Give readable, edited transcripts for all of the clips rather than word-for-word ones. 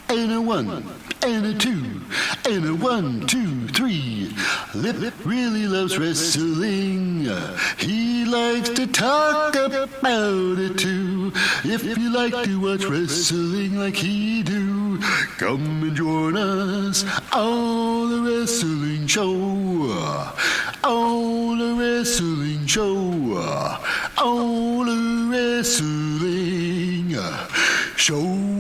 and a 1, and a 2, and a 1, 2, 3. Lip really loves wrestling. He likes to talk about it too. If you like to watch wrestling like he do, come and join us on the wrestling show. On the wrestling show. On the wrestling show.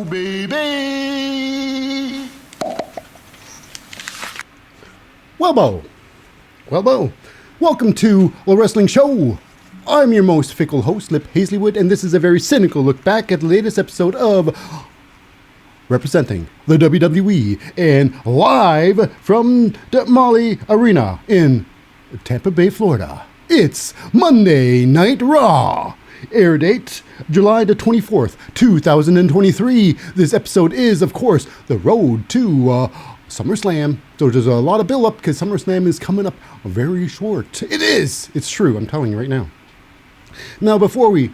Baby. Welbo. Welcome to the Wrestling Show. I'm your most fickle host, Lip Hazlewood, and this is a very cynical look back at the latest episode of representing the WWE and live from the Molly Arena in Tampa Bay, Florida. It's Monday Night Raw. Air date, July the 24th, 2023. This episode is, of course, the road to SummerSlam. So there's a lot of build-up because SummerSlam is coming up very short. It is. It's true. I'm telling you right now. Now, before we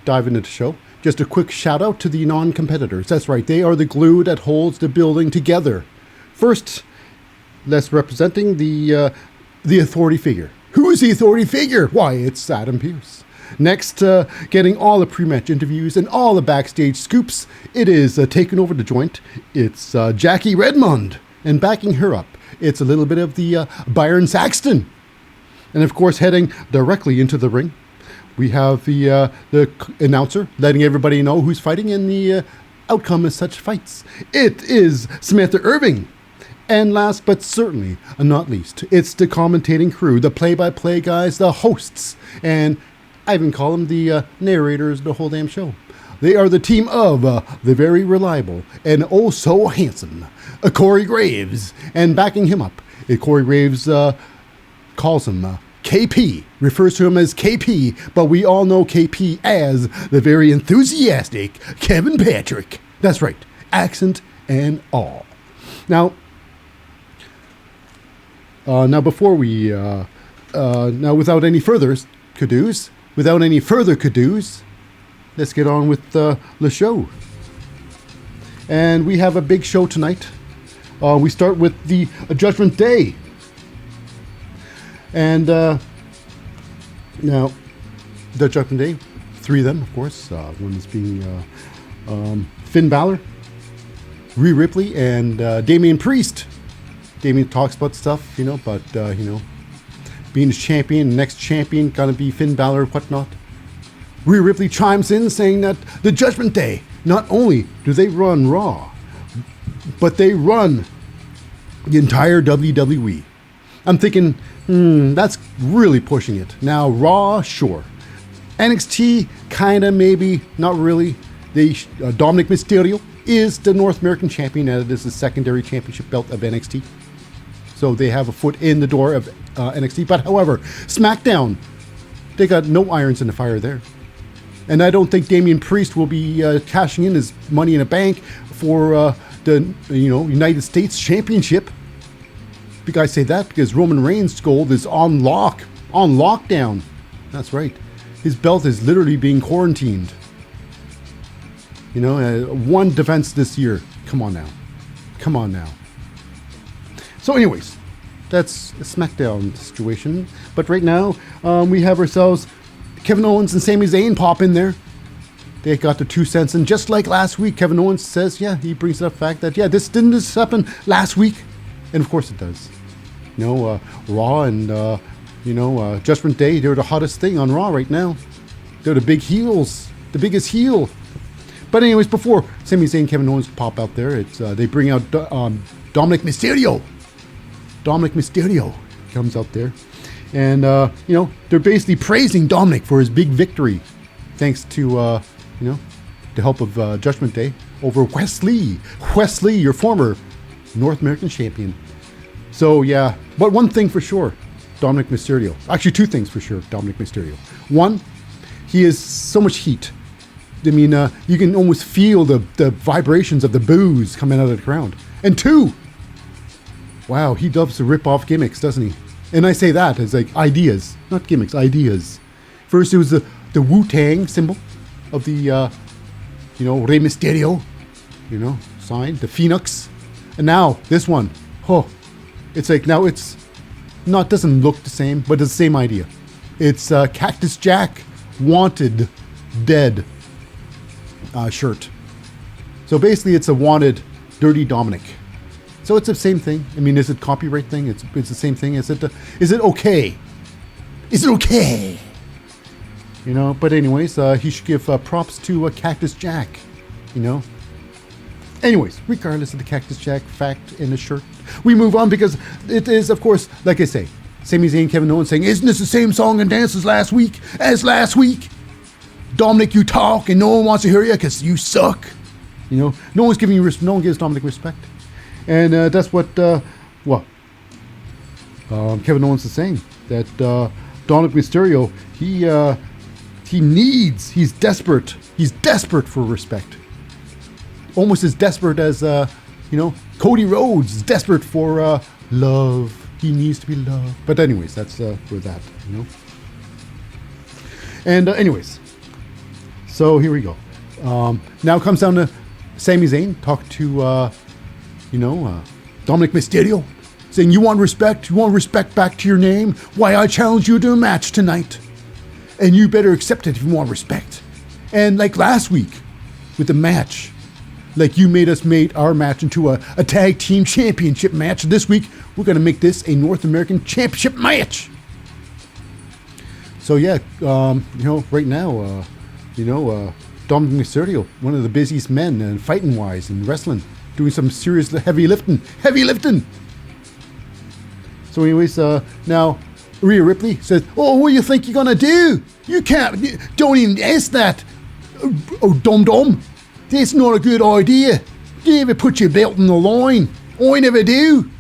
dive into the show, just a quick shout-out to the non-competitors. That's right. They are the glue that holds the building together. First, let's representing the authority figure. Who is the authority figure? Why, it's Adam Pearce. Next, getting all the pre-match interviews and all the backstage scoops, it is taking over the joint. It's Jackie Redmond, and backing her up, it's a little bit of the Byron Saxton. And of course, heading directly into the ring, we have the announcer letting everybody know who's fighting and the outcome of such fights. It is Samantha Irving. And last but certainly not least, it's the commentating crew, the play-by-play guys, the hosts, and I even call them the narrators of the whole damn show. They are the team of the very reliable and oh so handsome Corey Graves. And backing him up, Corey Graves calls him KP, refers to him as KP, but we all know KP as the very enthusiastic Kevin Patrick. That's right, accent and all. Now before we, without any further ado, let's get on with the show. And we have a big show tonight. We start with the Judgment Day. And now, the Judgment Day, 3 of them, of course. One is being Finn Balor, Rhea Ripley, and Damian Priest. Damian talks about stuff, but, being champion, next champion, gonna be Finn Balor, whatnot. Rhea Ripley chimes in saying that the Judgment Day, not only do they run Raw, but they run the entire WWE. I'm thinking, that's really pushing it. Now, Raw, sure. NXT, kinda, maybe, not really. Dominic Mysterio is the North American champion, and it is the secondary championship belt of NXT. So they have a foot in the door of NXT. But however, SmackDown, they got no irons in the fire there. And I don't think Damian Priest will be cashing in his money in a bank for the United States Championship. I say that because Roman Reigns' gold is on lockdown. That's right. His belt is literally being quarantined. One defense this year. Come on now. So anyways, that's a SmackDown situation. But right now, we have ourselves Kevin Owens and Sami Zayn pop in there. They got their 2 cents. And just like last week, Kevin Owens says, he brings up the fact that, didn't this happen last week? And of course it does. Raw and, Judgment Day, they're the hottest thing on Raw right now. They're the big heels, the biggest heel. But anyways, before Sami Zayn and Kevin Owens pop out there, it's they bring out Dominic Mysterio. Dominic Mysterio comes out there. And, they're basically praising Dominic for his big victory. Thanks to, the help of Judgment Day over Wesley. Wesley, your former North American champion. So, but one thing for sure, Dominic Mysterio. Actually, 2 things for sure, Dominic Mysterio. 1, he has so much heat. I mean, you can almost feel the vibrations of the boos coming out of the crowd. And 2, wow, he loves to rip off gimmicks, doesn't he? And I say that as like ideas, not gimmicks, ideas. First, it was the Wu-Tang symbol of the Rey Mysterio, signed the Phoenix. And now this one, it's like now it's not, doesn't look the same, but it's the same idea. It's Cactus Jack wanted dead shirt. So basically it's a wanted Dirty Dominic. So it's the same thing. I mean, is it copyright thing? It's the same thing. Is it okay? Is it okay? But anyways, he should give props to Cactus Jack, Anyways, regardless of the Cactus Jack fact in the shirt, we move on because it is, of course, like I say, Sami Zayn, Kevin Owens saying, isn't this the same song and dance as last week? Dominic, you talk and no one wants to hear you because you suck. No one's giving you no one gives Dominic respect. And that's what, Kevin Owens is saying, that Dominic Mysterio, he's desperate for respect. Almost as desperate as, Cody Rhodes is desperate for love. He needs to be loved. But anyways, that's for that, And anyways, so here we go. Now it comes down to Sami Zayn talk to, Dominic Mysterio, saying, you want respect? You want respect back to your name? Why, I challenge you to a match tonight. And you better accept it if you want respect. And like last week with the match, like you made our match into a tag team championship match. This week, we're going to make this a North American championship match. So yeah, right now, Dominic Mysterio, one of the busiest men fighting wise in wrestling, doing some serious heavy lifting. So anyways, now Rhea Ripley says, what do you think you're going to do? You don't even ask that. Oh, dum-dum. That's not a good idea. You never put your belt on the line. I never do.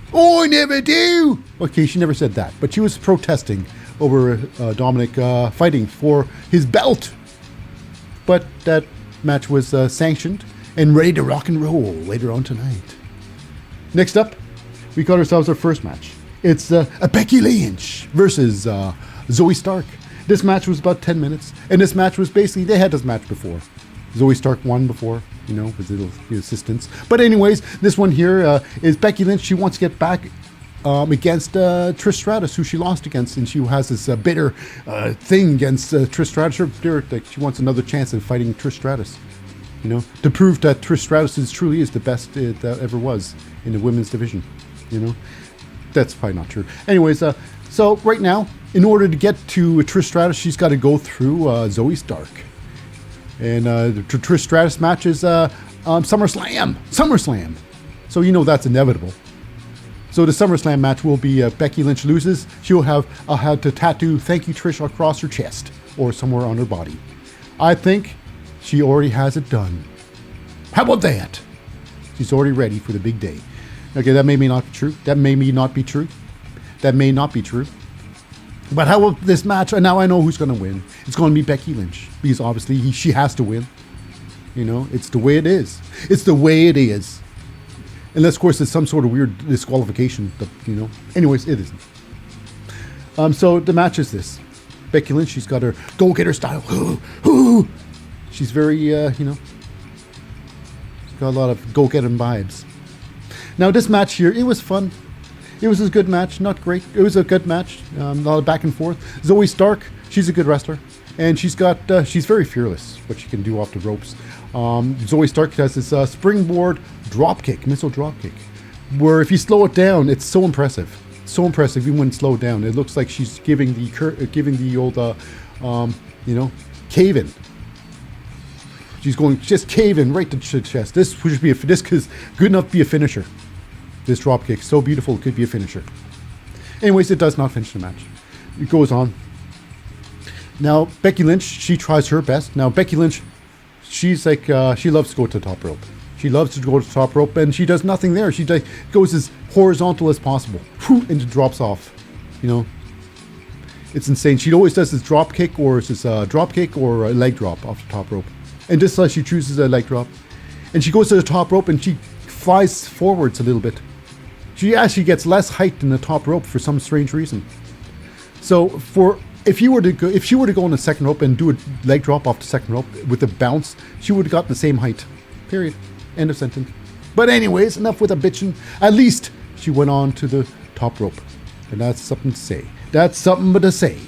Okay, she never said that, but she was protesting over Dominic fighting for his belt. But that match was sanctioned and ready to rock and roll later on tonight. Next up, we got ourselves our first match. It's Becky Lynch versus Zoe Stark. This match was about 10 minutes, and this match was basically, they had this match before. Zoe Stark won before, with little assistance. But anyways, this one here is Becky Lynch. She wants to get back against Trish Stratus, who she lost against, and she has this bitter thing against Trish Stratus. Like she wants another chance at fighting Trish Stratus, to prove that Trish Stratus truly is the best that ever was in the women's division. That's probably not true. Anyways, so right now, in order to get to Trish Stratus, she's got to go through Zoe Stark. And the Trish Stratus match is SummerSlam. So that's inevitable. So the SummerSlam match will be Becky Lynch loses. She'll have to tattoo "Thank you, Trish" across her chest or somewhere on her body. I think she already has it done. How about that? She's already ready for the big day. Okay, that may not be true. That may not be true. But how about this match? And now I know who's going to win. It's going to be Becky Lynch. Because obviously she has to win. It's the way it is. Unless, of course, there's some sort of weird disqualification. But, anyways, it isn't. So the match is this. Becky Lynch, she's got her go-getter style. She's very, she's got a lot of go-getter vibes. Now, this match here, it was fun. It was a good match, not great. It was a good match, a lot of back and forth. Zoe Stark, she's a good wrestler, and she's very fearless, what she can do off the ropes. Zoe Stark has this springboard missile drop kick, where if you slow it down, it's so impressive. So impressive, even when slowed down. It looks like she's giving the old, cave-in. She's going just cave-in right to the chest. This should be this is good enough to be a finisher. This drop kick, so beautiful, it could be a finisher. Anyways, it does not finish the match. It goes on. Now, Becky Lynch, she tries her best. Now, Becky Lynch, she's like, she loves to go to the top rope. She loves to go to the top rope, and she does nothing there. She goes as horizontal as possible, and it drops off. It's insane. She always does this drop kick, or it's a leg drop off the top rope. And just like she chooses a leg drop, and she goes to the top rope, and she flies forwards a little bit. She actually gets less height than the top rope for some strange reason. So for if she were to go on the second rope and do a leg drop off the second rope with a bounce, she would have got the same height. Period. End of sentence. But anyways, enough with the bitching. At least she went on to the top rope. And that's something to say. That's something to say.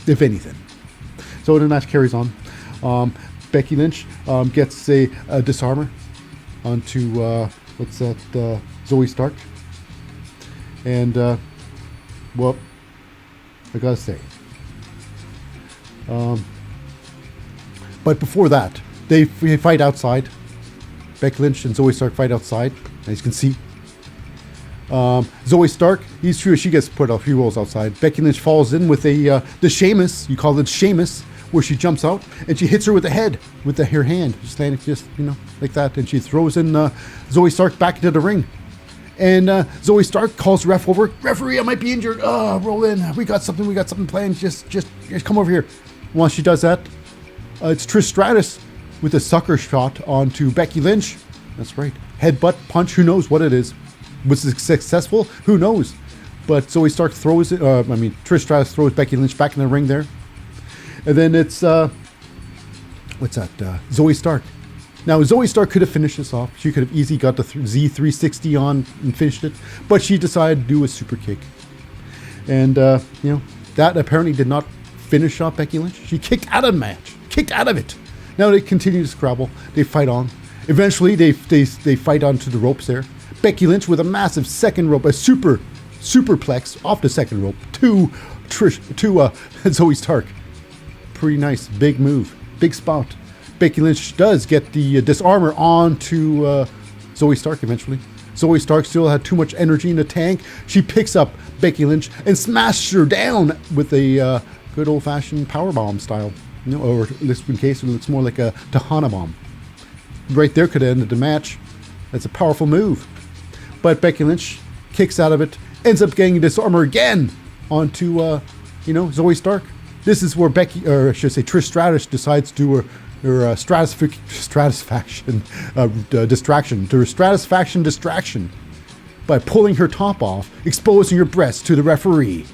If anything. So the match carries on. Becky Lynch gets a disarmer onto, Zoe Stark. And, well, I gotta say. But before that, they fight outside. Becky Lynch and Zoe Stark fight outside, as you can see. Zoe Stark, she gets put off. She rolls outside. Becky Lynch falls in with the Sheamus. You call it Sheamus, where she jumps out and she hits her with the head, with her hand, just like that. And she throws in Zoe Stark back into the ring. And Zoe Stark calls the ref over. Referee, I might be injured. Roll in. We got something planned. Just come over here. Once she does that, it's Trish Stratus with a sucker shot onto Becky Lynch. That's right. Headbutt, punch, who knows what it is. Was it successful? Who knows? But Zoe Stark throws it. Trish Stratus throws Becky Lynch back in the ring there. And then it's, Zoe Stark. Now, Zoe Stark could have finished this off. She could have easily got the Z360 on and finished it. But she decided to do a super kick. And, that apparently did not finish off Becky Lynch. She kicked out of the match. Kicked out of it. Now they continue to scrabble. They fight on. Eventually, they fight onto the ropes there. Becky Lynch with a massive second rope, a superplex off the second rope to Zoe Stark. Pretty nice, big move, big spot. Becky Lynch does get the disarmor onto Zoe Stark eventually. Zoe Stark still had too much energy in the tank. She picks up Becky Lynch and smashes her down with a good old-fashioned powerbomb style. Or in this case, it looks more like a Tahana bomb. Right there could have ended the match. That's a powerful move. But Becky Lynch kicks out of it, ends up getting disarmor again onto, Zoe Stark. This is where Trish Stratus decides to do her distraction by pulling her top off, exposing her breasts to the referee.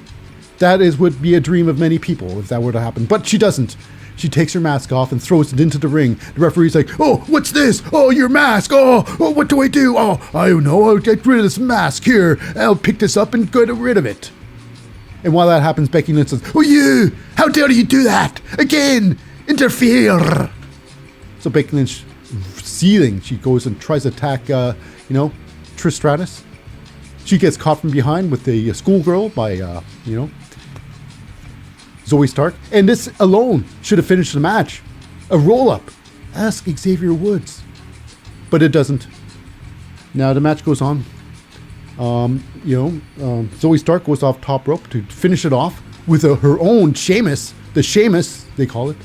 That would be a dream of many people if that were to happen. But she doesn't. She takes her mask off and throws it into the ring. The referee's like, "Oh, what's this? Oh, your mask. Oh, what do I do? Oh, I don't know. I'll get rid of this mask here. I'll pick this up and get rid of it." And while that happens, Becky Lynch says, "Oh, you! How dare you do that? Again! Interfere!" So Becky Lynch, seething, she goes and tries to attack, Trish Stratus. She gets caught from behind with the schoolgirl by, Zoe Stark. And this alone should have finished the match. A roll-up. Ask Xavier Woods. But it doesn't. Now the match goes on. Zoe Stark goes off top rope to finish it off with her own Sheamus. The Sheamus, they call it.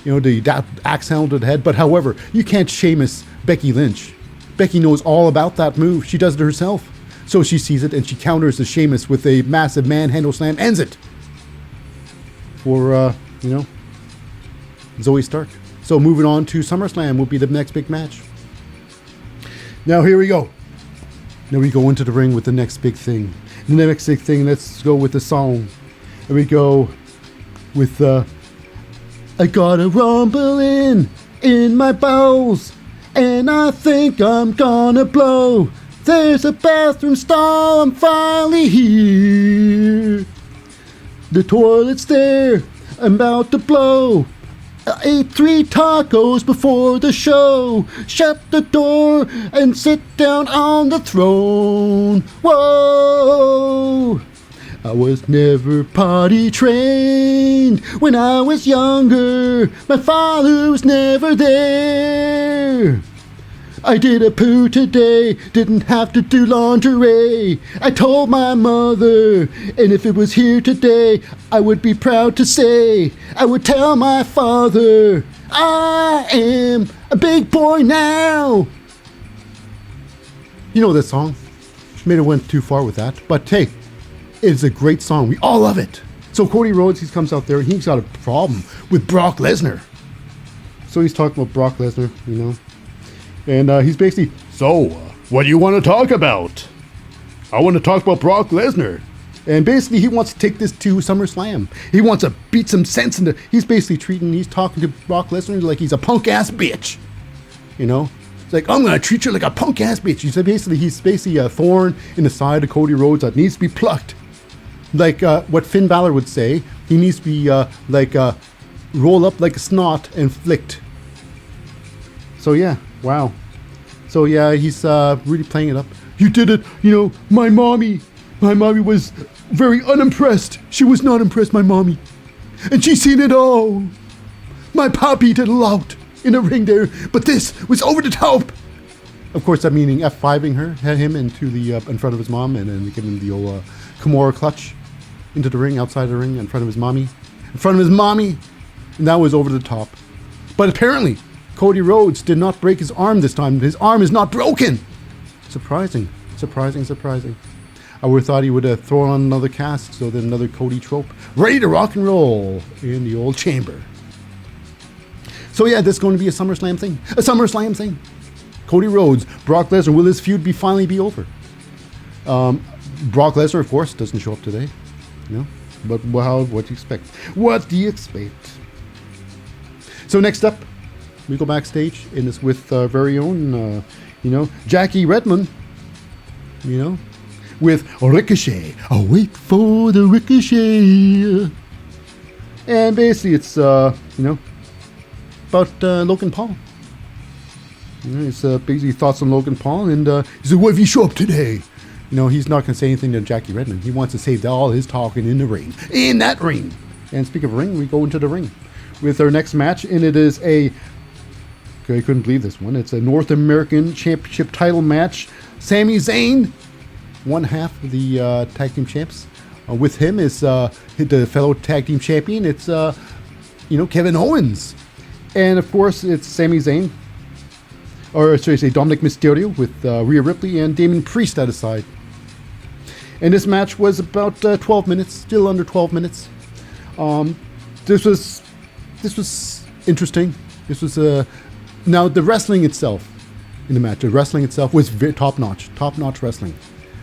The axe handle to the head. But however, you can't Sheamus Becky Lynch. Becky knows all about that move. She does it herself. So she sees it and she counters the Sheamus with a massive manhandle slam. Ends it. For, Zoe Stark. So moving on to SummerSlam will be the next big match. Now here we go. Now we go into the ring with the next big thing. The next big thing, let's go with the song. And we go with, I got a rumble in my bowels, and I think I'm gonna blow. There's a bathroom stall, I'm finally here. The toilet's there, I'm about to blow. I ate 3 tacos before the show. Shut the door and sit down on the throne. Whoa! I was never potty trained when I was younger. My father was never there. I did a poo today, didn't have to do lingerie. I told my mother, and if it was here today, I would be proud to say, I would tell my father, I am a big boy now. You know this song. May have went too far with that, but hey, it's a great song. We all love it. So Cody Rhodes, he comes out there and he's got a problem with Brock Lesnar. So he's talking about Brock Lesnar, And he's basically, so, what do you want to talk about? I want to talk about Brock Lesnar. And basically, he wants to take this to SummerSlam. He wants to beat some sense into. He's talking to Brock Lesnar like he's a punk ass bitch. You know, it's like, I'm gonna treat you like a punk ass bitch. He's basically a thorn in the side of Cody Rhodes that needs to be plucked. Like what Finn Balor would say, he needs to be roll up like a snot and flicked. So yeah, wow. So yeah, he's really playing it up. You did it, you know, my mommy was very unimpressed. She was not impressed, my mommy. And she seen it all. My papi did a lot in the ring there, but this was over the top. Of course, that meaning F5ing him into the in front of his mom, and then giving him the old Kimura clutch into the ring, outside the ring, in front of his mommy. And that was over the top. But apparently, Cody Rhodes did not break his arm this time. His arm is not broken. Surprising. I would have thought he would have thrown on another cast, so then another Cody trope. Ready to rock and roll in the old chamber. So yeah, this is going to be a SummerSlam thing. Cody Rhodes, Brock Lesnar, will his feud finally be over? Brock Lesnar, of course, doesn't show up today. You know? But what do you expect? So next up, we go backstage, and it's with our very own, Jackie Redmond, with Ricochet. Oh, wait for the Ricochet. And basically it's, about Logan Paul. It's basically thoughts on Logan Paul, and he said, what if you show up today? He's not going to say anything to Jackie Redmond. He wants to save all his talking in the ring. In that ring. And speaking of ring, we go into the ring with our next match, and it is I couldn't believe this one. It's a North American Championship title match. Sami Zayn, one half of the tag team champs. With him is the fellow tag team champion. It's Kevin Owens, and of course it's Sami Zayn, or should I say Dominic Mysterio, with Rhea Ripley and Damien Priest at his side. And this match was about 12 minutes, still under 12 minutes. This was interesting. This was now the wrestling itself in the match. The wrestling itself was very top notch wrestling.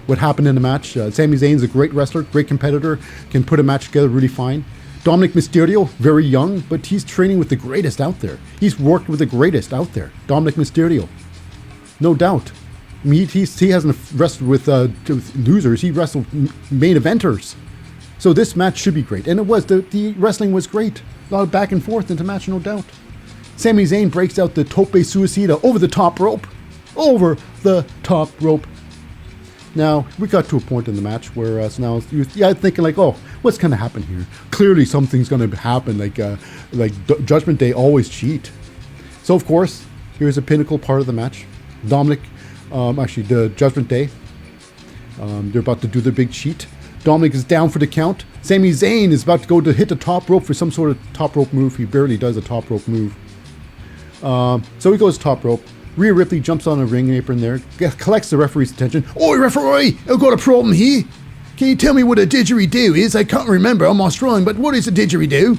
What happened in the match? Sami Zayn's a great wrestler, great competitor, can put a match together really fine. Dominic Mysterio, very young, but he's training with the greatest out there. He's worked with the greatest out there. Dominic Mysterio, no doubt. I mean, he hasn't wrestled with losers. He wrestled main eventers. So this match should be great. And it was. The wrestling was great. A lot of back and forth into the match, no doubt. Sami Zayn breaks out the tope suicida over the top rope. Over the top rope. Now, we got to a point in the match where now you're thinking like, oh, what's going to happen here? Clearly something's going to happen, like Judgment Day always cheat. So, of course, here's a pinnacle part of the match. Dominic, the Judgment Day, they're about to do their big cheat. Dominic is down for the count. Sami Zayn is about to go to hit the top rope for some sort of top rope move. He barely does a top rope move. So he goes top rope. Rhea Ripley jumps on a ring apron there, collects the referee's attention. Oi, referee, I've got a problem here. Can you tell me what a didgeridoo is? I can't remember, I'm Australian, but what is a didgeridoo?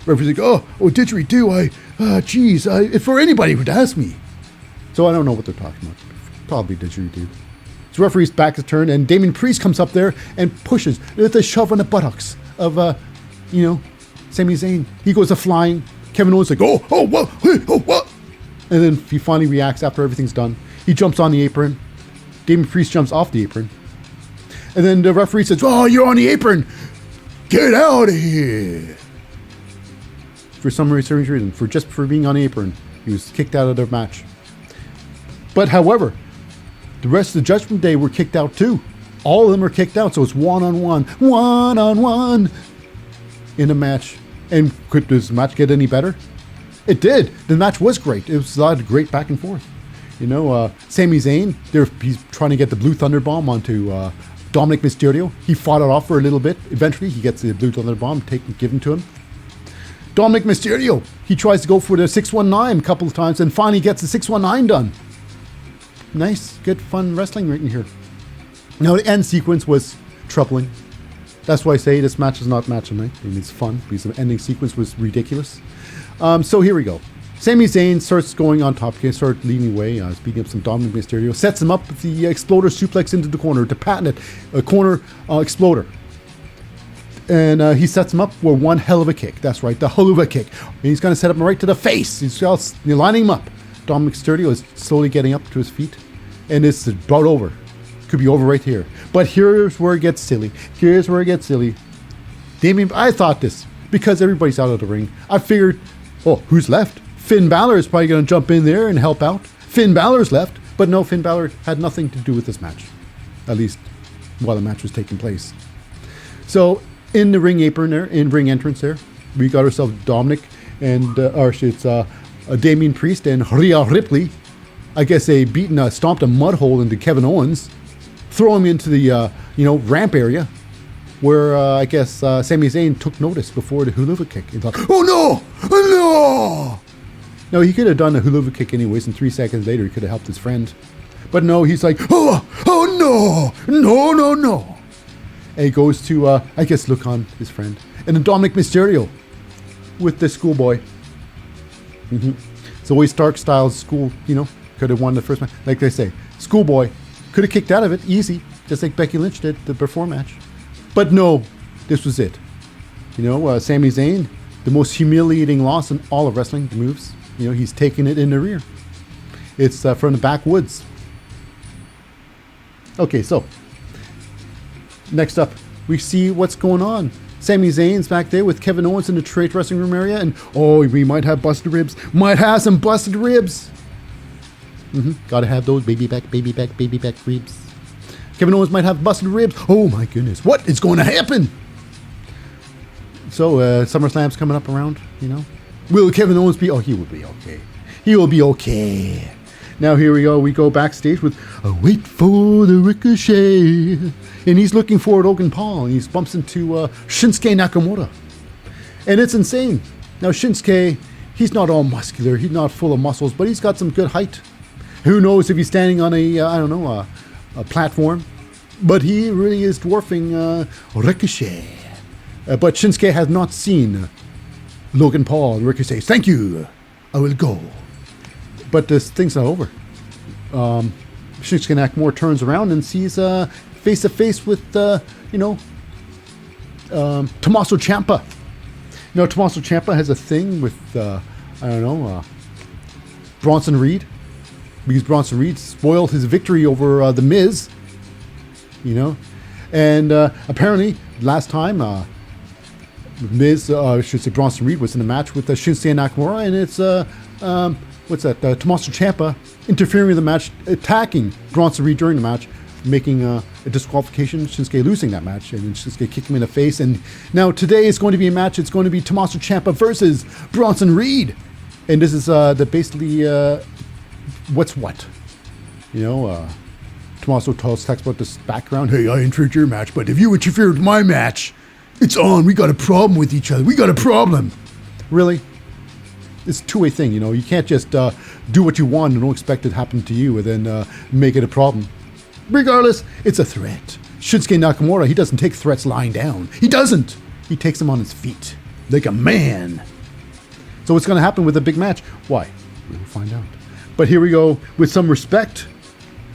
Referee's like, oh, didgeridoo, for anybody would ask me. So I don't know what they're talking about. Probably didgeridoo. So referee's back is turned, and Damien Priest comes up there and pushes with a shove on the buttocks of, Sami Zayn. He goes flying. Kevin Owens like, what? And then he finally reacts after everything's done. He jumps on the apron. Damien Priest jumps off the apron. And then the referee says, oh, you're on the apron. Get out of here. For some strange reason, for being on the apron, he was kicked out of the match. But however, the rest of the Judgment Day were kicked out too. All of them are kicked out, so it's one-on-one in a match. And does the match get any better? It did. The match was great. It was a lot of great back and forth. Sami Zayn, he's trying to get the Blue Thunder Bomb onto Dominic Mysterio. He fought it off for a little bit. Eventually, he gets the Blue Thunder Bomb given to him. Dominic Mysterio, he tries to go for the 619 a couple of times and finally gets the 619 done. Nice, good, fun wrestling right in here. Now, the end sequence was troubling. That's why I say this match is not match of the night. I mean, it's fun because the ending sequence was ridiculous. So here we go. Sami Zayn starts going on top. He starts leading away, speaking up some Dominic Mysterio. Sets him up with the exploder suplex into the corner to patent it. A corner exploder. And he sets him up for one hell of a kick. That's right, the haluva kick. And he's going to set him right to the face. He's lining him up. Dominic Mysterio is slowly getting up to his feet. And it's about over. Could be over right here. But here's where it gets silly. I thought this, because everybody's out of the ring. I figured, who's left? Finn Balor is probably going to jump in there and help out. Finn Balor's left. But no, Finn Balor had nothing to do with this match. At least while the match was taking place. So, in the ring apron there, in ring entrance there, we got ourselves Dominic and, Damian Priest and Rhea Ripley. I guess they stomped a mud hole into Kevin Owens, throw him into the, ramp area, where I guess Sami Zayn took notice before the haluva kick. He thought, oh no! No, he could have done a haluva kick anyways, and 3 seconds later he could have helped his friend. But no, he's like, oh no! And he goes to, look on his friend. And then Dominic Mysterio with the schoolboy. So always Stark Styles school, could have won the first match. Like they say, schoolboy could have kicked out of it easy, just like Becky Lynch did the before match. But no, this was it. Sami Zayn, the most humiliating loss in all of wrestling moves. He's taking it in the rear. It's from the backwoods. Okay, so next up, we see what's going on. Sami Zayn's back there with Kevin Owens in the trade wrestling room area, and we might have busted ribs. Might have some busted ribs. Gotta have those baby back ribs. Kevin Owens might have busted ribs. Oh my goodness, what is going to happen? So SummerSlam's coming up around. Will Kevin Owens be? Oh, he will be okay. He will be okay. Now here we go. We go backstage with wait for the Ricochet. And he's looking for Logan Paul. And he bumps into Shinsuke Nakamura. And it's insane. Now Shinsuke, he's not all muscular. He's not full of muscles. But he's got some good height. Who knows if he's standing on a platform. But he really is dwarfing Ricochet. But Shinsuke has not seen Logan Paul. Ricochet says, thank you. I will go. But this thing's not over. Shinsuke Nakamura turns around and sees face to face with, Tommaso Ciampa. Tommaso Ciampa has a thing with, Bronson Reed. Because Bronson Reed spoiled his victory over The Miz. And apparently, last time, Bronson Reed was in a match with Shinsuke Nakamura, and it's, Tommaso Ciampa interfering in the match, attacking Bronson Reed during the match, making a disqualification, Shinsuke losing that match, and then Shinsuke kicked him in the face. And now today is going to be a match. It's going to be Tommaso Ciampa versus Bronson Reed. And this is basically what's what. Tommaso talks about this background. Hey, I interfered your match, but if you interfered with my match, it's on. We got a problem with each other. We got a problem. Really? It's a two-way thing, You can't just do what you want and don't expect it to happen to you and then make it a problem. Regardless, it's a threat. Shinsuke Nakamura, he doesn't take threats lying down. He doesn't. He takes them on his feet. Like a man. So what's going to happen with a big match? Why? We'll find out. But here we go with some respect.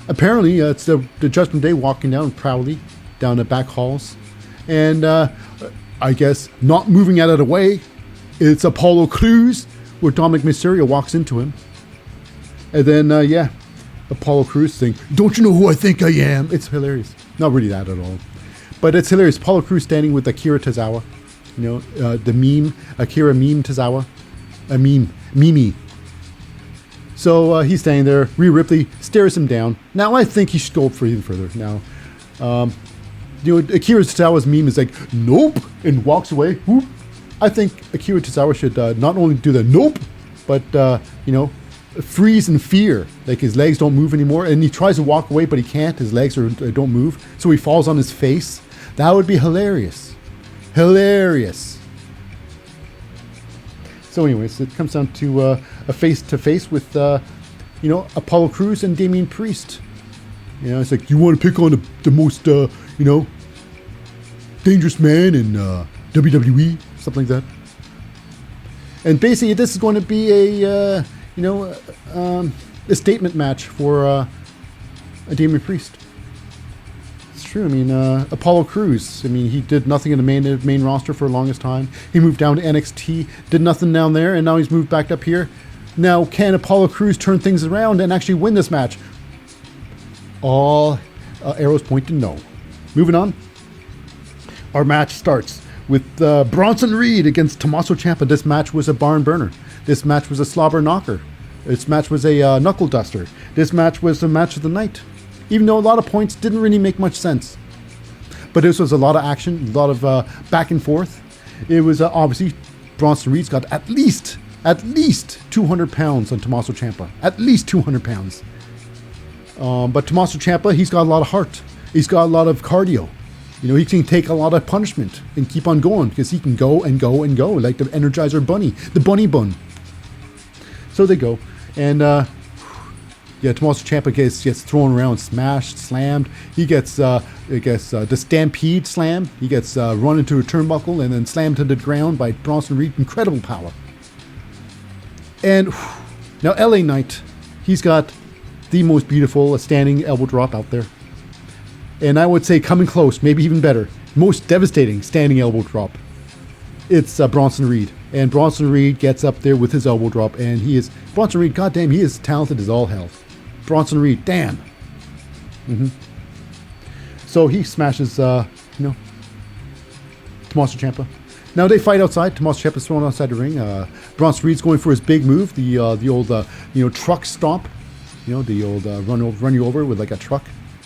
Apparently, it's the Judgment Day walking down proudly down the back halls. And I guess not moving out of the way, it's Apollo Crews, where Dominic Mysterio walks into him. And then, Apollo Crews saying, don't you know who I think I am? It's hilarious. Not really that at all. But it's hilarious. Apollo Crews standing with Akira Tozawa. The meme, Akira Meme Tozawa. Mimi. So he's standing there. Rhea Ripley stares him down. Now I think he should go for even further. Now, Akira Tozawa's meme is like, nope, and walks away. Whoop. I think Akira Tozawa should not only do the nope, but, freeze in fear. Like his legs don't move anymore. And he tries to walk away, but he can't. His legs don't move. So he falls on his face. That would be hilarious. Hilarious. So anyways, it comes down to a face-to-face with, Apollo Crews and Damian Priest. It's like, you want to pick on the most, dangerous man in WWE? Something like that. And basically, this is going to be a statement match for Damian Priest. It's true. I mean, Apollo Crews. I mean, he did nothing in the main roster for the longest time. He moved down to NXT, did nothing down there, and now he's moved back up here. Now, can Apollo Crews turn things around and actually win this match? All arrows point to no. Moving on. Our match starts with Bronson Reed against Tommaso Ciampa. This match was a barn burner. This match was a slobber knocker. This match was a knuckle duster. This match was the match of the night. Even though a lot of points didn't really make much sense. But this was a lot of action, a lot of back and forth. It was obviously Bronson Reed's got at least 200 pounds on Tommaso Ciampa. At least 200 pounds. But Tommaso Ciampa, he's got a lot of heart. He's got a lot of cardio. You know, he can take a lot of punishment and keep on going because he can go and go and go like the Energizer Bunny, the Bunny Bun. So they go. And, Tommaso Ciampa gets thrown around, smashed, slammed. He gets the Stampede slam. He gets run into a turnbuckle and then slammed to the ground by Bronson Reed. Incredible power. And now LA Knight, he's got the most beautiful standing elbow drop out there. And I would say coming close, maybe even better, most devastating standing elbow drop. It's Bronson Reed. And Bronson Reed gets up there with his elbow drop, and Bronson Reed, goddamn, he is talented as all hell. Bronson Reed, damn. So he smashes, Tommaso Ciampa. Now they fight outside. Tommaso Ciampa's thrown outside the ring. Bronson Reed's going for his big move, the old, truck stomp. The old run you over with like a truck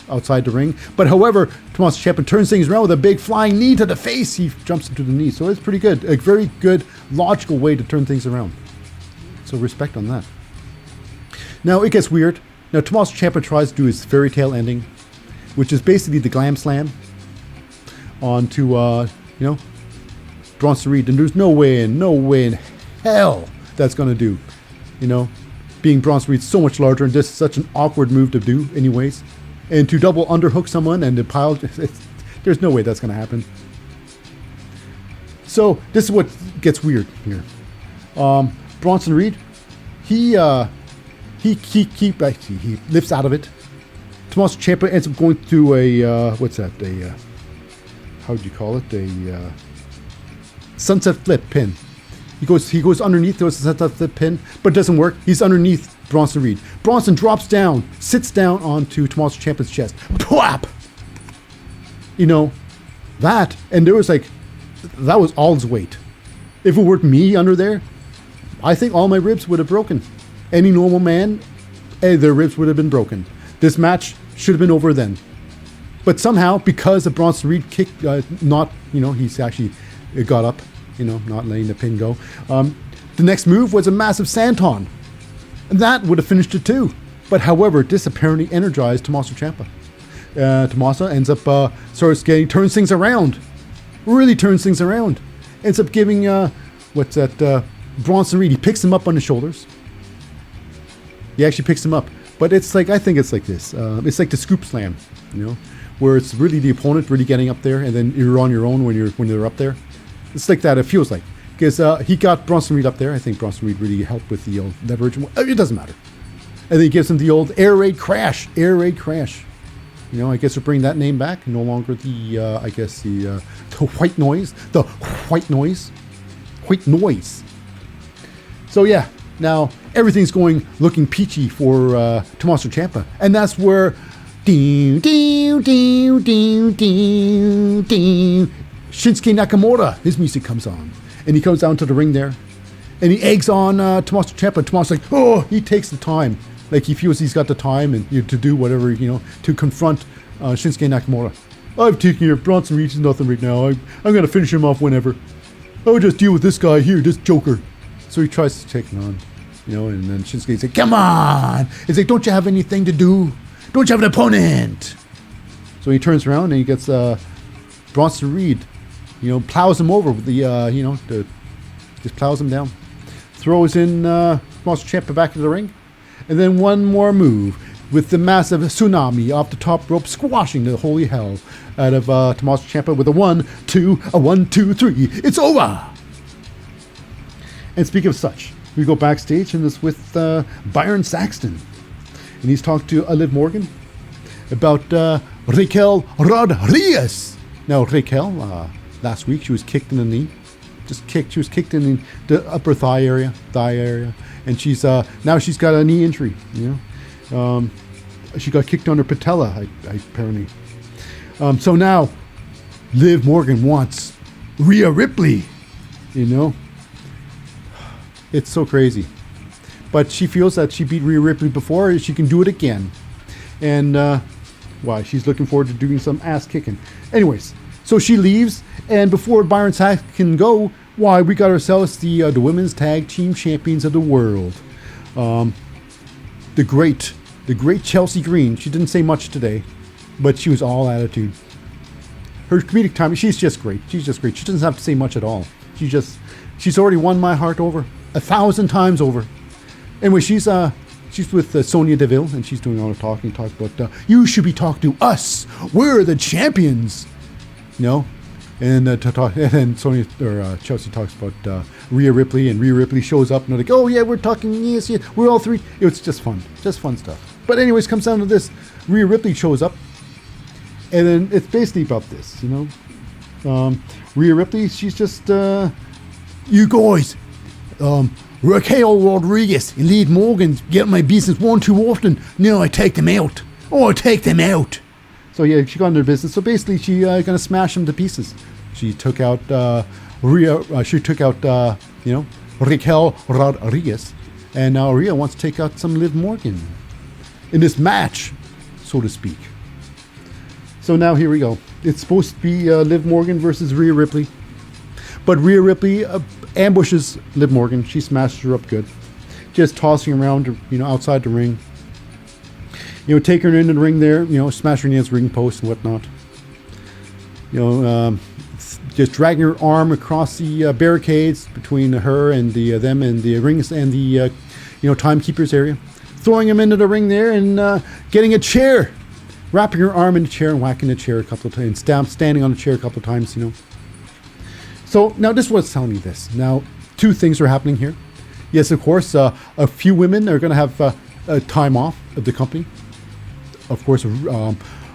outside the ring. But however, Tommaso Ciampa turns things around with a big flying knee to the face. He jumps into the knee. So it's pretty good. A very good, logical way to turn things around. So respect on that. Now it gets weird. Now Tommaso Ciampa tries to do his fairy tale ending, which is basically the glam slam onto, Bronson Reed. And there's no way in hell that's going to do, being Bronson Reed so much larger and just such an awkward move to do anyways. And to double underhook someone and to pile, there's no way that's going to happen. So this is what gets weird here. Bronson Reed, he lifts out of it. Tommaso Ciampa ends up going through a how would you call it? A sunset flip pin. He goes underneath the sunset flip pin, but it doesn't work. He's underneath Bronson Reed. Bronson drops down, sits down onto Tommaso Ciampa's chest. Plop! That, and there was that was all his weight. If it were me under there, I think all my ribs would have broken. Any normal man, their ribs would have been broken. This match should have been over then. But somehow, because the Bronson Reed kick, he's actually got up, not letting the pin go. The next move was a massive senton. And that would have finished it too. But however, this apparently energized Tommaso Ciampa. Tommaso ends up, turns things around. Really turns things around. Ends up giving, Bronson Reed, he picks him up on the shoulders. He actually picks him up. But I think it's like this. It's like the scoop slam, where it's really the opponent really getting up there, and then you're on your own when they're up there. It's like that, it feels like. Because he got Bronson Reed up there. I think Bronson Reed really helped with the old leverage. It doesn't matter. And then he gives him the old air raid crash. Air raid crash. I guess we're bringing that name back. No longer the white noise. The white noise. White noise. So yeah, now everything's looking peachy for Tommaso Ciampa. And that's where Shinsuke Nakamura, his music comes on. And he comes down to the ring there. And he eggs on Tommaso Ciampa. Tommaso's like, oh, he takes the time. Like he feels he's got the time and to do whatever, to confront Shinsuke Nakamura. I've taken your Bronson Reed is nothing right now. I'm going to finish him off whenever. I'll just deal with this guy here, this joker. So he tries to take him on, and then Shinsuke's like, come on. He's like, don't you have anything to do? Don't you have an opponent? So he turns around and he gets Bronson Reed, plows him over with the, just plows him down. Throws in Tommaso Ciampa back into the ring. And then one more move with the massive tsunami off the top rope, squashing the holy hell out of Tommaso Ciampa with a 1, 2, 3. It's over! And speaking of such, we go backstage and it's with Byron Saxton. And he's talked to Liv Morgan about Raquel Rodriguez. Now, Raquel, last week she was kicked in the knee. She was kicked in the upper thigh area. And she's now she's got a knee injury, she got kicked on her patella, apparently. So now, Liv Morgan wants Rhea Ripley, It's so crazy. But she feels that she beat Rhea Ripley before, she can do it again. And, she's looking forward to doing some ass kicking. Anyways, so she leaves, and before Byron Sax can go, we got ourselves the women's tag team champions of the world. The great Chelsea Green. She didn't say much today, but she was all attitude. Her comedic timing, she's just great. She doesn't have to say much at all. She's already won my heart over 1,000 times over. Anyway, she's with Sonya Deville, and she's doing all the talking. Talk about you should be talking to us. We're the champions. And and Sonya or Chelsea talks about Rhea Ripley, and Rhea Ripley shows up, and they're like, "Oh yeah, we're talking. Yes, we're all three." It's just fun stuff. But anyways, comes down to this: Rhea Ripley shows up, and then it's basically about this, Rhea Ripley, she's just, you guys, Raquel Rodriguez and Liv Morgan get my business one too often. Now I take them out. So yeah, she got in their business. So basically, she gonna smash them to pieces. She took out Rhea. She took out Raquel Rodriguez, and now Rhea wants to take out some Liv Morgan in this match, so to speak. So now here we go. It's supposed to be Liv Morgan versus Rhea Ripley, but Rhea Ripley ambushes Liv Morgan. She smashes her up good, just tossing around, outside the ring. Take her into the ring there, smash her against the ring post and whatnot. Just dragging her arm across the barricades between her and them and the rings and the timekeepers area. Throwing him into the ring there and getting a chair. Wrapping her arm in the chair and whacking the chair a couple of times. Standing on the chair a couple of times, So now this was telling me this. Now, two things are happening here. Yes, of course, a few women are going to have time off of the company. Of course,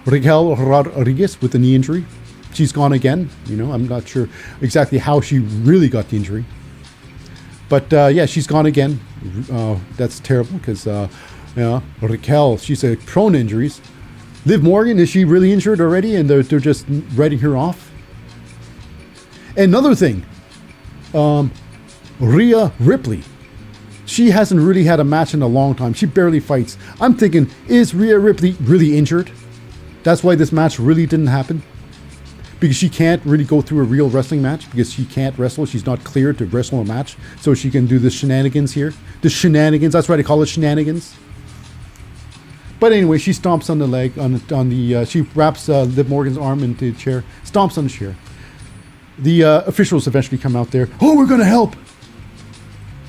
Raquel Rodriguez with the knee injury. She's gone again. I'm not sure exactly how she really got the injury. But she's gone again. That's terrible because Raquel, she's prone to injuries. Liv Morgan, is she really injured already and they're just writing her off? Another thing, Rhea Ripley. She hasn't really had a match in a long time. She barely fights. I'm thinking, is Rhea Ripley really injured? That's why this match really didn't happen. Because she can't really go through a real wrestling match because she can't wrestle. She's not cleared to wrestle a match. So she can do the shenanigans here. The shenanigans, that's why they call it shenanigans. But anyway, she stomps on the leg, she wraps Liv Morgan's arm into the chair, stomps on the chair. The officials eventually come out there. Oh, we're going to help.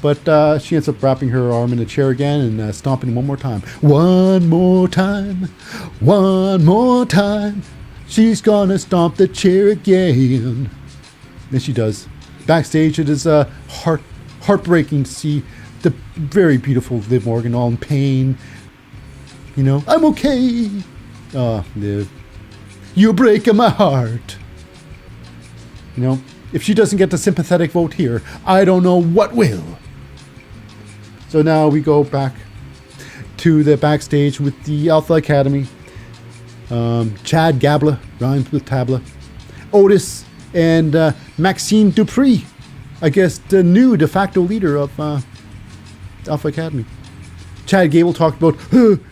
But she ends up wrapping her arm in the chair again and stomping one more time. One more time. She's gonna stomp the chair again. And she does. Backstage, it is heartbreaking to see the very beautiful Liv Morgan all in pain. I'm okay. Liv, you're breaking my heart. If she doesn't get the sympathetic vote here, I don't know what will. So now we go back to the backstage with the Alpha Academy. Chad Gabla, rhymes with Tabla. Otis and Maxine Dupree, I guess the new de facto leader of Alpha Academy. Chad Gable talked about,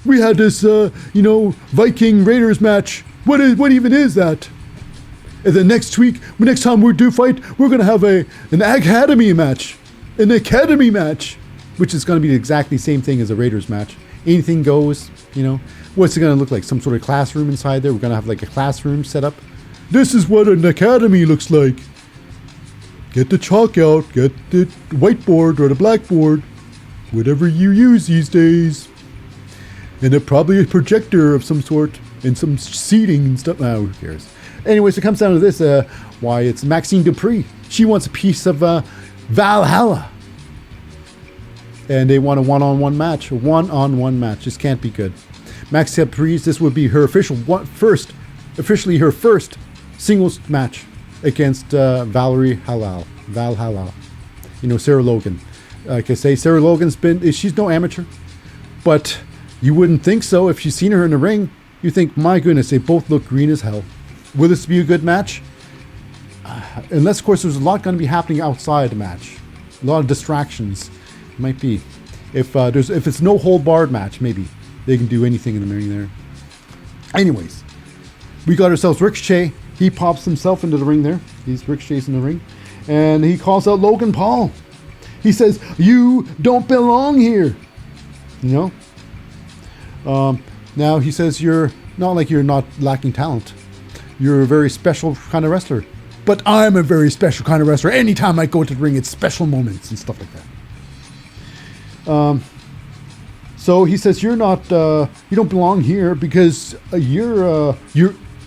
we had this, Viking Raiders match. What even is that? And then next time we do fight, we're going to have an academy match. An academy match. Which is going to be exactly the same thing as a Raiders match. Anything goes, What's it going to look like? Some sort of classroom inside there? We're going to have like a classroom set up. This is what an academy looks like. Get the chalk out. Get the whiteboard or the blackboard. Whatever you use these days. And probably a projector of some sort. And some seating and stuff. Who cares? Anyways, it comes down to this. Why, it's Maxine Dupree. She wants a piece of Valhalla. And they want a one-on-one match. This can't be good. Maxia Priest, this would be her officially her first singles match against Valerie Halal. Val Halal. You know, Sarah Logan. Like I say, Sarah Logan's she's no amateur. But you wouldn't think so if you've seen her in the ring. You think, my goodness, they both look green as hell. Will this be a good match? Unless, of course, there's a lot going to be happening outside the match. A lot of distractions. Might be. If it's no hold barred match, maybe they can do anything in the ring there. Anyways, we got ourselves Ricochet. He pops himself into the ring there. He's Ricochet's in the ring. And he calls out Logan Paul. He says, "You don't belong here." You know? Now he says, you're not lacking talent. You're a very special kind of wrestler. But I'm a very special kind of wrestler. Anytime I go to the ring, it's special moments and stuff like that. So he says, you don't belong here because you're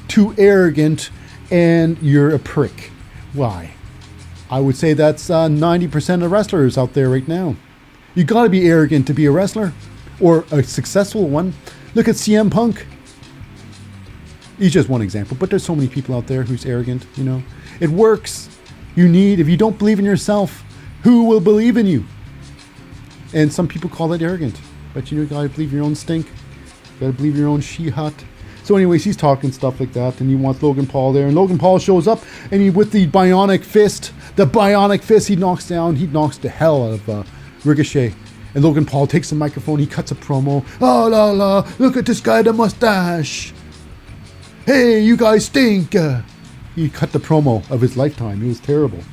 too arrogant and you're a prick. Why? I would say that's 90% of wrestlers out there right now. You got to be arrogant to be a wrestler or a successful one. Look at CM Punk. He's just one example, but there's so many people out there who's arrogant, you know. It works. If you don't believe in yourself, who will believe in you? And some people call that arrogant. But you gotta believe your own stink. You gotta believe your own she-hut. So anyways, he's talking stuff like that, and he wants Logan Paul there. And Logan Paul shows up, and with the bionic fist, he knocks the hell out of Ricochet. And Logan Paul takes the microphone, he cuts a promo. Oh, la la, look at this guy, the mustache. Hey, you guys stink. He cut the promo of his lifetime. It was terrible.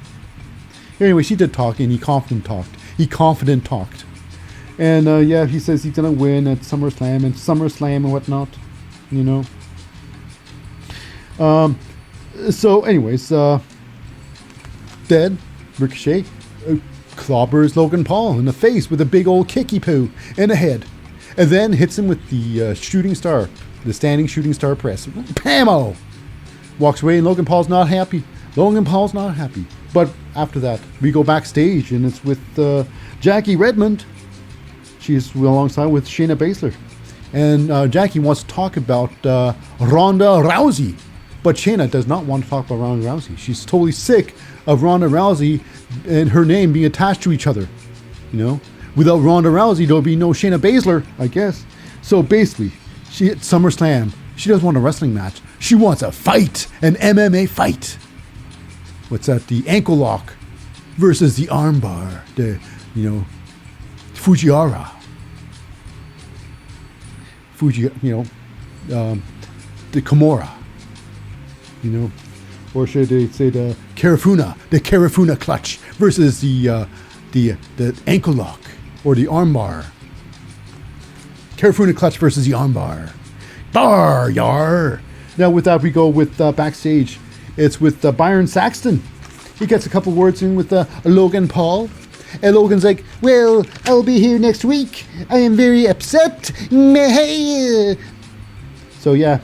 Anyways, he did talk, and he confident talked. And he says he's going to win at SummerSlam and whatnot, you know. So anyways, then Ricochet clobbers Logan Paul in the face with a big old kicky poo in the head. And then hits him with the standing shooting star press. Pamo! Walks away and Logan Paul's not happy. But after that, we go backstage and it's with Jackie Redmond. She's alongside with Shayna Baszler. And Jackie wants to talk about Ronda Rousey. But Shayna does not want to talk about Ronda Rousey. She's totally sick of Ronda Rousey and her name being attached to each other. You know? Without Ronda Rousey, there'll be no Shayna Baszler, I guess. So basically, she hit SummerSlam. She doesn't want a wrestling match. She wants a fight, an MMA fight. What's that? The ankle lock versus the armbar. Fujiwara. The Kimura. You know, or should they say the Karifuna clutch versus the ankle lock or the armbar. Karifuna clutch versus the armbar. Bar yar. Now with that we go with backstage. It's with Byron Saxton. He gets a couple words in with Logan Paul. And Logan's like, well, I'll be here next week. I am very upset. So yeah,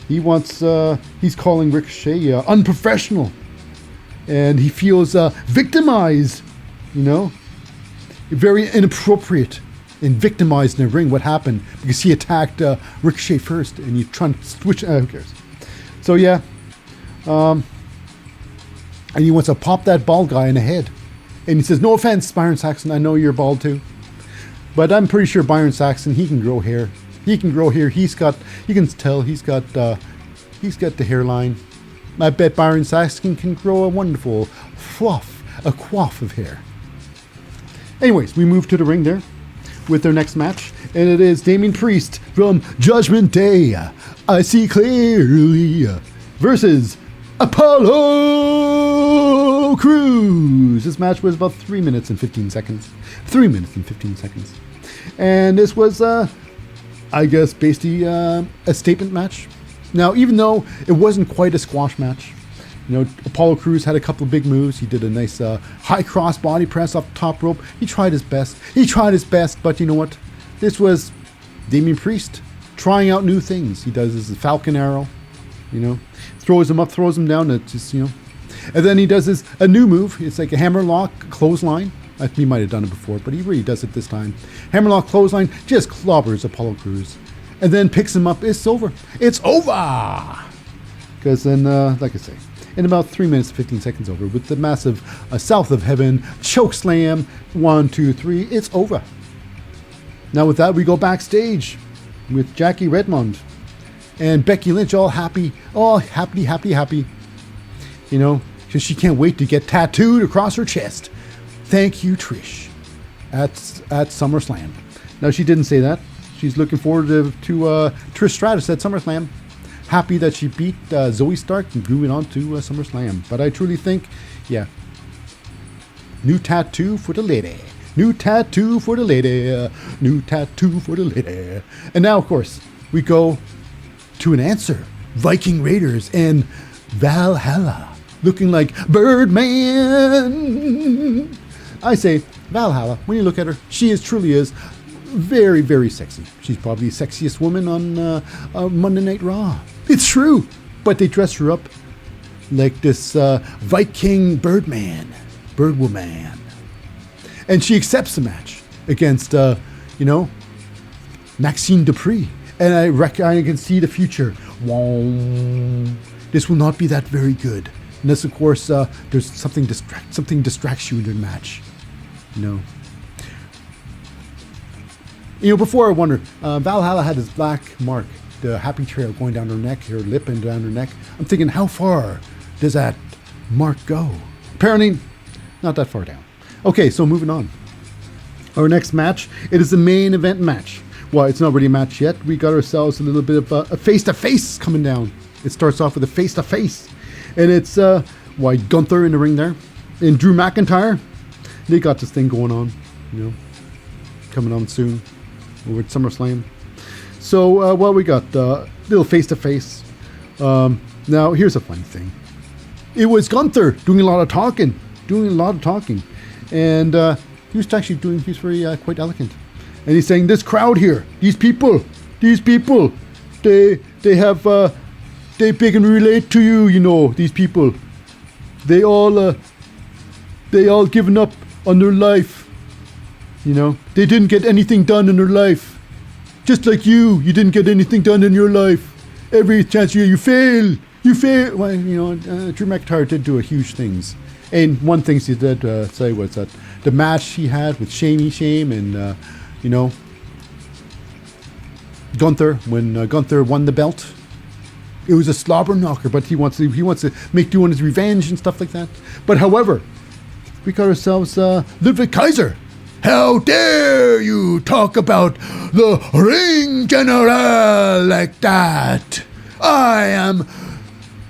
he's calling Ricochet unprofessional. And he feels victimized, you know. Very inappropriate and victimized in the ring. What happened? Because he attacked Ricochet first and he's trying to switch. Who cares? So yeah. And he wants to pop that bald guy in the head. And he says, no offense, Byron Saxton, I know you're bald too. But I'm pretty sure Byron Saxton, he can grow hair. You can tell he's got the hairline. I bet Byron Saxton can grow a wonderful coif of hair. Anyways, we move to the ring there with their next match. And it is Damian Priest from Judgment Day. I see clearly versus Apollo Crews. This match was about 3 minutes and 15 seconds. 3 minutes and 15 seconds. And this was, I guess, basically a statement match. Now, even though it wasn't quite a squash match, you know, Apollo Crews had a couple of big moves. He did a nice high cross body press off the top rope. He tried his best, but you know what? This was Damian Priest trying out new things. He does his Falcon Arrow, you know, throws him up, throws him down. It's just, you know. And then he does a new move. It's like a hammerlock clothesline. He might have done it before, but he really does it this time. Hammerlock clothesline just clobbers Apollo Crews. and then picks him up. It's over. It's over. Because then, like I say, in about 3 minutes, 15 seconds over, with the massive South of Heaven choke slam. 1, 2, 3. It's over. Now with that, we go backstage with Jackie Redmond and Becky Lynch, all happy, happy. You know, because she can't wait to get tattooed across her chest. Thank you, Trish, at SummerSlam. Now, she didn't say that. She's looking forward to Trish Stratus at SummerSlam. Happy that she beat Zoe Stark and moving on to SummerSlam. But I truly think, yeah, new tattoo for the lady. New tattoo for the lady. New tattoo for the lady. And now, of course, we go to an answer. Viking Raiders and Valhalla. Looking like Birdman. I say, Valhalla, when you look at her, she truly is very, very sexy. She's probably the sexiest woman on Monday Night Raw. It's true. But they dress her up like this Viking Birdwoman. And she accepts the match against, Maxine Dupree. And I can see the future. This will not be that very good. Unless, of course, there's something distracts you in your match. Before I wonder, Valhalla had this black mark, the happy trail going down her neck, her lip and down her neck. I'm thinking, how far does that mark go? Apparently, not that far down. Okay, so moving on. Our next match, it is the main event match. Well, it's not really a match yet. We got ourselves a little bit of a face-to-face coming down. It starts off with a face-to-face. And it's, Gunther in the ring there. And Drew McIntyre. They got this thing going on, coming on soon over at SummerSlam. So, we got little face-to-face. Now, here's a funny thing. It was Gunther doing a lot of talking. And he was very quite elegant. And he's saying, this crowd here, these people, they can relate to you, these people. They all given up on their life. They didn't get anything done in their life. Just like you didn't get anything done in your life. Every chance you fail. Well, Drew McIntyre did do a huge things. And one thing he did say was that the match he had with Shame and, Gunther, when Gunther won the belt, it was a slobber knocker, but he wants to make doing his revenge and stuff like that. But however, we got ourselves Ludwig Kaiser. How dare you talk about the ring general like that? I am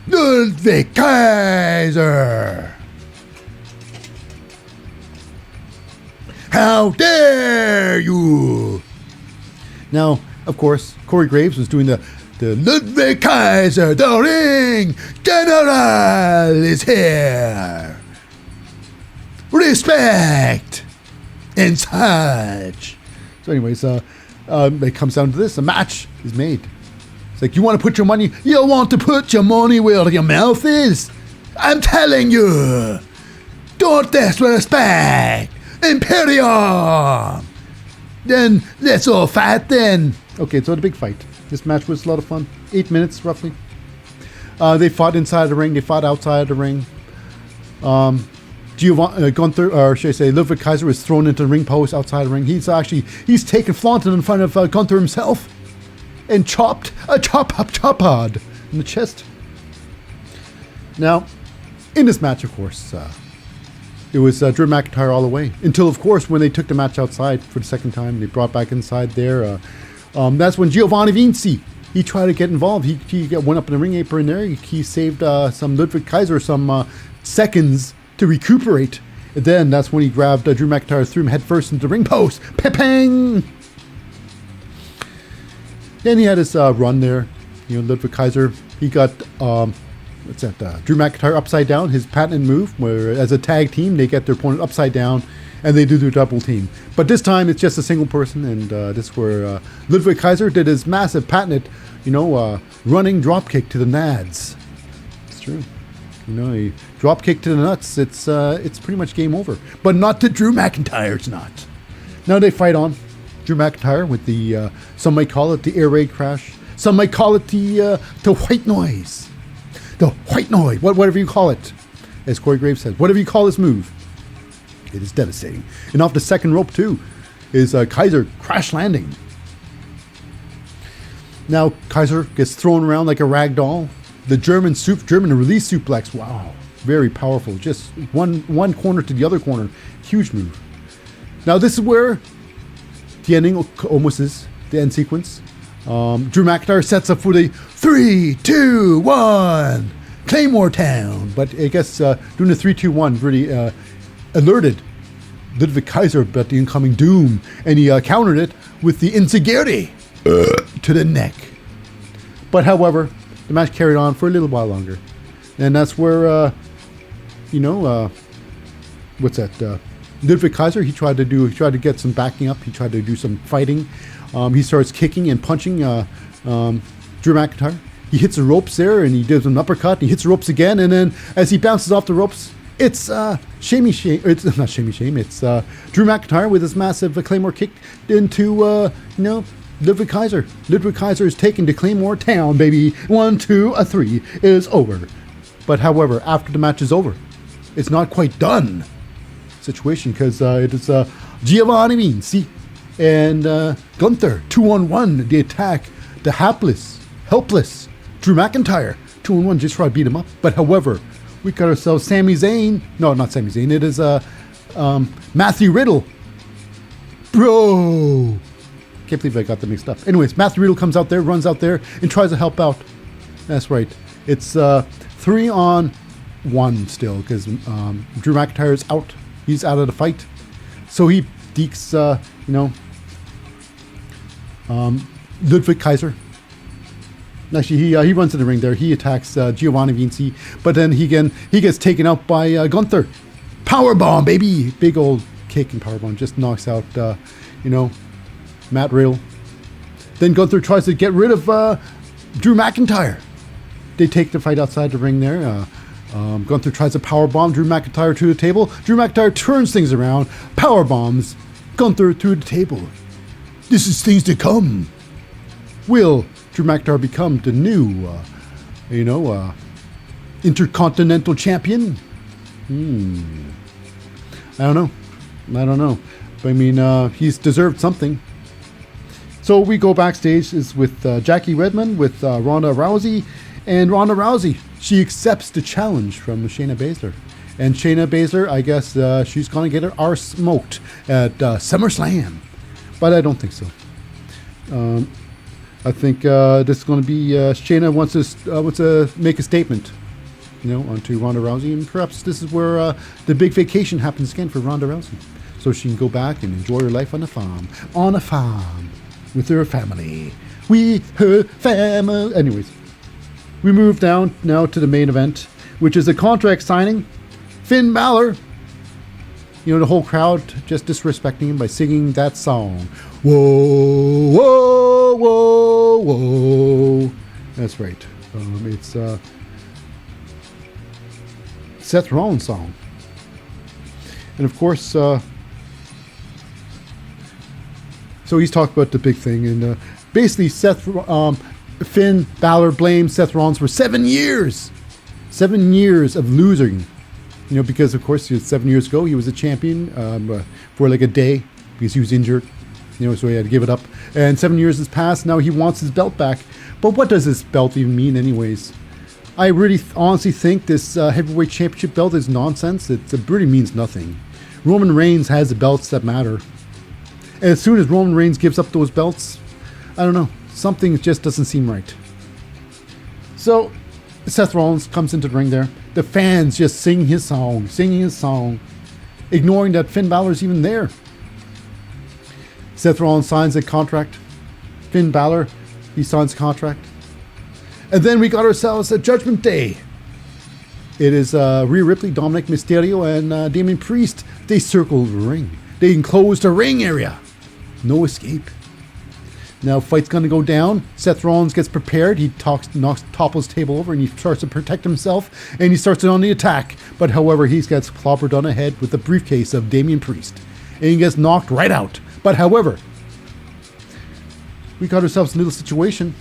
Ludwig Kaiser. How dare you? Now, of course, Corey Graves was doing the Ludwig Kaiser, the ring general is here. Respect and such. So anyways, it comes down to this. A match is made. It's like, you want to put your money where your mouth is? I'm telling you. Don't disrespect Imperium. Then let's all fight then. Okay, so the big fight. This match was a lot of fun. 8 minutes, roughly. They fought inside the ring. They fought outside the ring. Gunther, or should I say, Ludwig Kaiser was thrown into the ring post outside the ring. He's taken, flaunted in front of Gunther himself and chopped a chop-hod in the chest. Now, in this match, of course, it was Drew McIntyre all the way. Until, of course, when they took the match outside for the second time, they brought back inside there. That's when Giovanni Vinci, he tried to get involved. He went up in the ring apron there. He saved some Ludwig Kaiser some seconds to recuperate. And then that's when he grabbed Drew McIntyre, threw him headfirst into the ring post. Pepang! Then he had his run there. Ludwig Kaiser, he got Drew McIntyre upside down, his patented move, where as a tag team, they get their opponent upside down and they do their double team. But this time, it's just a single person, and this is where Ludwig Kaiser did his massive patented, running drop kick to the nads. It's true. A drop kick to the nuts, it's pretty much game over. But not to Drew McIntyre, it's not. Now they fight on. Drew McIntyre with the, some might call it the air raid crash. Some might call it the white noise. The white noise, whatever you call it. As Corey Graves says, whatever you call this move, it is devastating. And off the second rope, too, is Kaiser crash landing. Now, Kaiser gets thrown around like a rag doll. The German release suplex. Wow. Very powerful. Just one corner to the other corner. Huge move. Now, this is where the ending almost is. The end sequence. Drew McIntyre sets up for the 3, 2, 1. Claymore Town. But I guess doing the 3, 2, 1 really alerted Ludwig Kaiser about the incoming doom. And he countered it with the Insigiri to the neck. But however, the match carried on for a little while longer. And that's where, what's that? Ludwig Kaiser, he tried to get some backing up. He tried to do some fighting. He starts kicking and punching Drew McIntyre. He hits the ropes there and he does an uppercut. He hits the ropes again. And then as he bounces off the ropes, it's Shamey Shame. It's not Shamey Shame. It's Drew McIntyre with his massive Claymore kick into, Ludwig Kaiser. Ludwig Kaiser is taken to Claymore Town, baby. 1, 2, 3 it is over. But however, after the match is over, it's not quite done situation because it is Giovanni Vinci and Gunther 2-on-1. The attack, the helpless Drew McIntyre 2-on-1 just try to beat him up. But however, we got ourselves Sami Zayn. No, not Sami Zayn. It is Matthew Riddle. Bro. Can't believe I got them mixed up. Anyways, Matthew Riddle comes out there, runs out there, and tries to help out. That's right. It's 3-on-1 still because Drew McIntyre is out. He's out of the fight. So he dekes, Ludwig Kaiser. Actually, he runs to the ring there. He attacks Giovanni Vinci, but then he gets taken out by Gunther. Powerbomb, baby! Big old kick and powerbomb just knocks out, Matt Riddle. Then Gunther tries to get rid of Drew McIntyre. They take the fight outside the ring there. Gunther tries to powerbomb Drew McIntyre to the table. Drew McIntyre turns things around, powerbombs Gunther through the table. This is things to come. Will Drew McIntyre become the new, Intercontinental Champion? I don't know. But I mean, he's deserved something. So we go backstage is with Jackie Redmond with Ronda Rousey. And Ronda Rousey, she accepts the challenge from Shayna Baszler. And Shayna Baszler, I guess she's going to get her arse smoked at SummerSlam. But I don't think so. I think this is going to be Shayna wants to make a statement, onto Ronda Rousey. And perhaps this is where the big vacation happens again for Ronda Rousey. So she can go back and enjoy her life on a farm. On a farm. With her family. Her family. Anyways. We move down now to the main event, which is a contract signing. Finn Balor. The whole crowd just disrespecting him by singing that song. Whoa, whoa, whoa, whoa. That's right. It's Seth Rollins' song. And of course, so he's talked about the big thing. And basically, Finn Balor blames Seth Rollins for 7 years. 7 years of losing. Because of course 7 years ago he was a champion for like a day because he was injured. So he had to give it up. And 7 years has passed. Now he wants his belt back. But what does this belt even mean anyways? I really honestly think this heavyweight championship belt is nonsense. It really means nothing. Roman Reigns has the belts that matter. And as soon as Roman Reigns gives up those belts, I don't know. Something just doesn't seem right. So Seth Rollins comes into the ring there. The fans just singing his song, ignoring that Finn Balor's even there. Seth Rollins signs a contract. Finn Balor, he signs a contract. And then we got ourselves a Judgment Day. It is Rhea Ripley, Dominic Mysterio, and Damian Priest. They circle the ring. They enclose the ring area. No escape. Now, fight's going to go down. Seth Rollins gets prepared. He topples the table over and he starts to protect himself. And he starts on the attack. But however, he gets clobbered on the head with the briefcase of Damian Priest. And he gets knocked right out. But however, we got ourselves a little situation.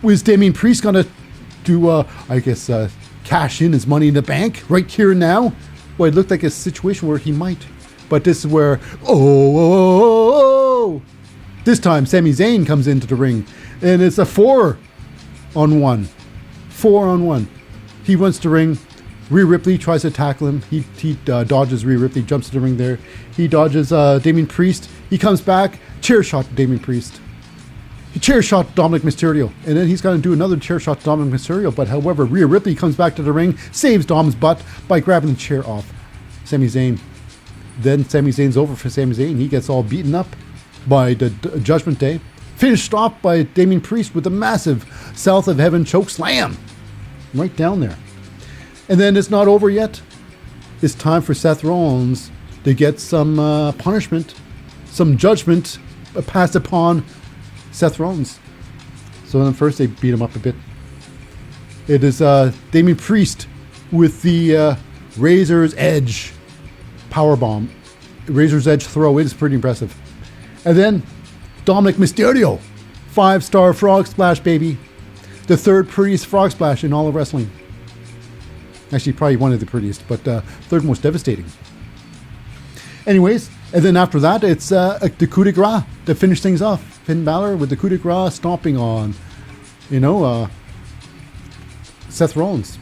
Was Damien Priest gonna do, cash in his money in the bank right here and now? Well, it looked like a situation where he might. But this is where, this time Sami Zayn comes into the ring. And it's a 4-on-1. 4-on-1. He runs the ring. Rhea Ripley tries to tackle him. He dodges Rhea Ripley, jumps to the ring there. He dodges Damien Priest. He comes back, chair shot to Damien Priest. He chair shot Dominic Mysterio. And then he's going to do another chair shot to Dominic Mysterio. But however, Rhea Ripley comes back to the ring, saves Dom's butt by grabbing the chair off Sami Zayn. Then Sami Zayn's over for Sami Zayn. He gets all beaten up by the Judgment Day. Finished off by Damien Priest with a massive South of Heaven choke slam. Right down there. And then it's not over yet. It's time for Seth Rollins to get some punishment, some judgment passed upon Seth Rollins. So then first they beat him up a bit. It is Damien Priest with the Razor's Edge powerbomb. Razor's Edge throw. It is pretty impressive. And then Dominic Mysterio. 5-star frog splash, baby. The third prettiest frog splash in all of wrestling. Actually, probably one of the prettiest, but third most devastating. Anyways, and then after that, it's the coup de grace to finish things off. Finn Balor with the coup de grace stomping on, Seth Rollins.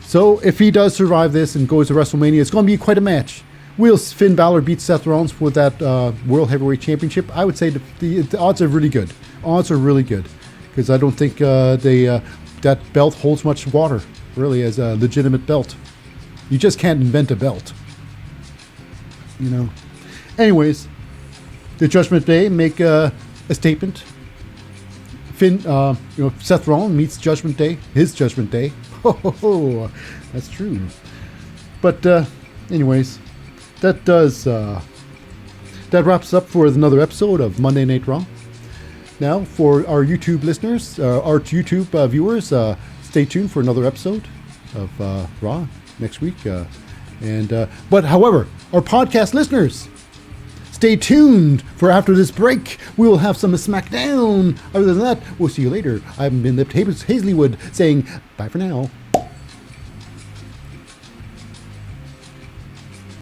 So if he does survive this and goes to WrestleMania, it's going to be quite a match. Will Finn Balor beat Seth Rollins for that World Heavyweight Championship? I would say the odds are really good. Odds are really good. Because I don't think that belt holds much water, really, as a legitimate belt. You just can't invent a belt. Anyways, the Judgment Day make a statement. Seth Rollins meets Judgment Day, his Judgment Day. Oh, that's true. But anyways, that wraps up for another episode of Monday Night Raw. Now, for our YouTube listeners, our YouTube viewers, stay tuned for another episode of Raw next week. But however, our podcast listeners, stay tuned for after this break. We will have some SmackDown. Other than that, we'll see you later. I've been Lip Hazlewood saying bye for now.